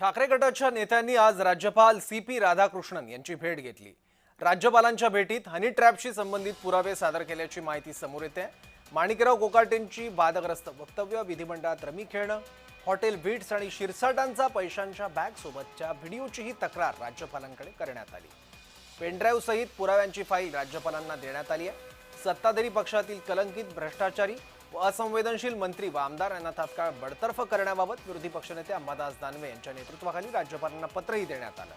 ठाकरे गटाच्या नेत्यांनी आज राज्यपाल CP राधाकृष्णन यांची भेट घेतली। राज्यपालांच्या भेटीत हनी ट्रॅपशी संबंधित पुरावे सादर केल्याची माहिती समोर येते। माणिकराव कोकाटेंची वादग्रस्त वक्तव्य, विधिमंडळात रमी खेळणं, हॉटेल बीट्स आणि शिरसाटांचा पैशांच्या बॅग सोबतच्या व्हिडिओचीही तक्रार राज्यपालांकडे करण्यात आली। पेनड्राईव्ह सहित पुराव्यांची फाईल राज्यपालांना देण्यात आली आहे। सत्ताधारी पक्षातील कलंकित, भ्रष्टाचारी व असंवेदनशील मंत्री व आमदार यांना तात्काळ बडतर्फ करण्याबाबत विरोधी पक्षनेते अंबादास दानवे यांच्या नेतृत्वाखाली राज्यपालांना पत्रही देण्यात आलं।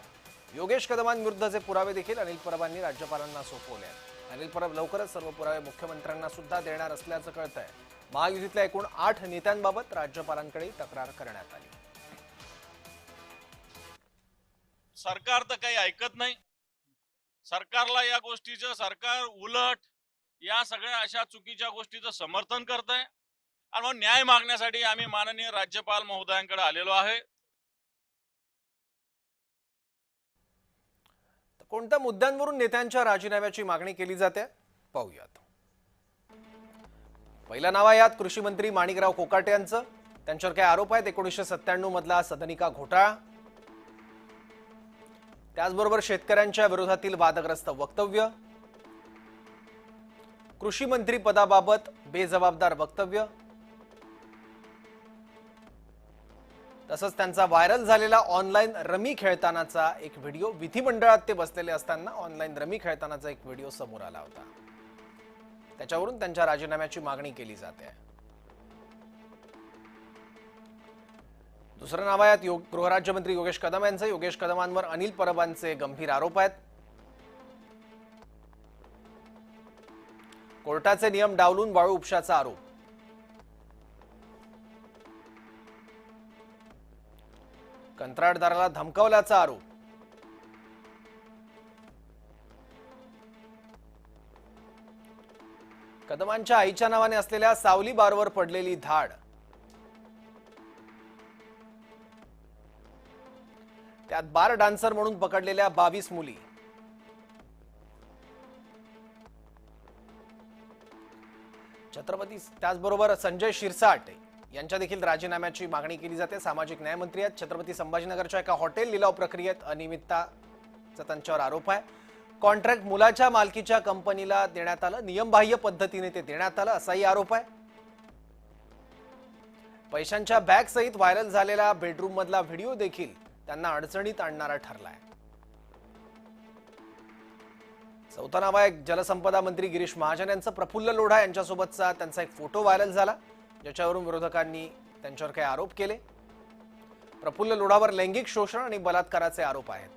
योगेश कदमांविरुद्धचे पुरावे देखील अनिल परबांनी राज्यपालांना सोपवले आहेत। अनिल परब लवकरच सर्व पुरावे मुख्यमंत्र्यांना सुद्धा देणार असल्याचं कळतंय। महायुतीतल्या एकूण 8 नेत्यांबाबत राज्यपालांकडे तक्रार करण्यात आली। सरकार तर काही ऐकत नाही। सरकारला या गोष्टीचं, सरकार उलट या सगळ्या अशा चुकीच्या गोष्टीचं समर्थन करत आहे आणि मग न्याय मागण्यासाठी आम्ही माननीय राज्यपाल महोदयांकडे आलेलो आहे। कोणत्या मुद्द्यांवरून नेत्यांच्या राजीनाम्याची मागणी केली जाते पाहूयात। पहिलं नाव आहे यात कृषी मंत्री माणिकराव कोकाटे यांचं। त्यांच्यावर काय आरोप आहेत? 1997 मधला सदनिका घोटाळा, त्याचबरोबर शेतकऱ्यांच्या विरोधातील वादग्रस्त वक्तव्य, कृषी मंत्री पदाबाबत बेजबाबदार वक्तव्य, तसंच त्यांचा व्हायरल झालेला ऑनलाईन रमी खेळतानाचा एक व्हिडिओ। विधिमंडळात ते बसलेले असताना ऑनलाईन रमी खेळतानाचा एक व्हिडिओ समोर आला होता। त्याच्यावरून त्यांच्या राजीनाम्याची मागणी केली जाते। दुसरं नाव आहे गृहराज्यमंत्री योगेश कदम यांचं। योगेश कदमांवर अनिल परबांचे गंभीर आरोप आहेत। कोर्टाचे नियम डावलून वाळू उपशाचा आरोप, कंत्राटदाराला धमकावल्याचा आरोप, कदमांच्या आईच्या नावाने असलेल्या सावली बारवर पडलेली धाड, त्यात बार डान्सर म्हणून पकडलेल्या 22 मुली, छत्रपती, त्याचबरोबर संजय शिरसाट यांच्या देखील राजीनाम्याची मागणी केली जाते। सामाजिक न्याय मंत्री आहेत। छत्रपती संभाजीनगरच्या एका हॉटेल लिलाव प्रक्रियेत अनियमितताचा त्यांच्यावर आरोप आहे। कॉन्ट्रॅक्ट मुलाच्या मालकीच्या कंपनीला देण्यात आलं, नियमबाह्य पद्धतीने ते देण्यात आलं असाही आरोप आहे। पैशांच्या बॅग सहित व्हायरल झालेला बेडरूम मधला व्हिडिओ देखील त्यांना अडचणीत आणणारा ठरलाय। चौथा नाव आहे जलसंपदा मंत्री गिरीश महाजन यांचं। प्रफुल्ल लोढा यांच्यासोबतचा त्यांचा एक फोटो व्हायरल झाला, ज्याच्यावरून विरोधकांनी त्यांच्यावर काही आरोप केले। प्रफुल्ल लोढावर लैंगिक शोषण आणि बलात्काराचे आरोप आहेत।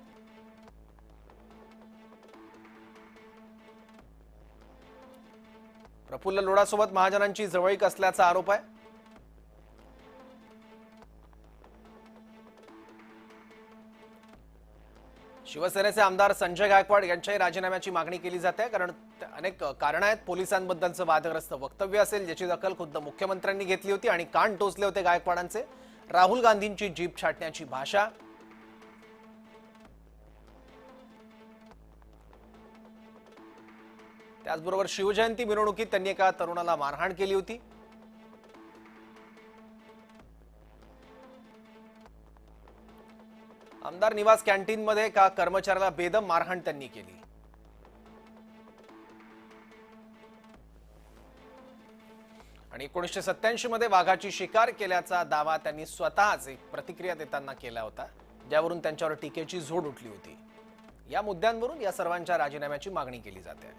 प्रफुल्ल लोढासोबत महाजनांची जवळीक असल्याचा आरोप आहे। शिवसेनेचे आमदार संजय गायकवाड यांच्याही राजीनाम्याची मागणी केली जाते, कारण अनेक कारण आहेत। पोलिसांबद्दलचं वादग्रस्त वक्तव्य असेल, ज्याची दखल खुद्द मुख्यमंत्र्यांनी घेतली होती आणि कान टोचले होते गायकवाडांचे। राहुल गांधींची जीभ छाटण्याची भाषा, त्याचबरोबर शिवजयंती मिरवणुकीत त्यांनी एका तरुणाला मारहाण केली होती। आमदार निवास कॅन्टीन मध्ये एका कर्मचाऱ्याला बेदम मारहाण त्यांनी केली। आणि 1987 मध्ये वाघाची शिकार केल्याचा दावा त्यांनी स्वतःच एक प्रतिक्रिया देताना केला होता, ज्यावरून त्यांच्यावर टीकेची झोड उठली होती। या मुद्द्यांवरून या सर्वांच्या राजीनाम्याची मागणी केली जाते।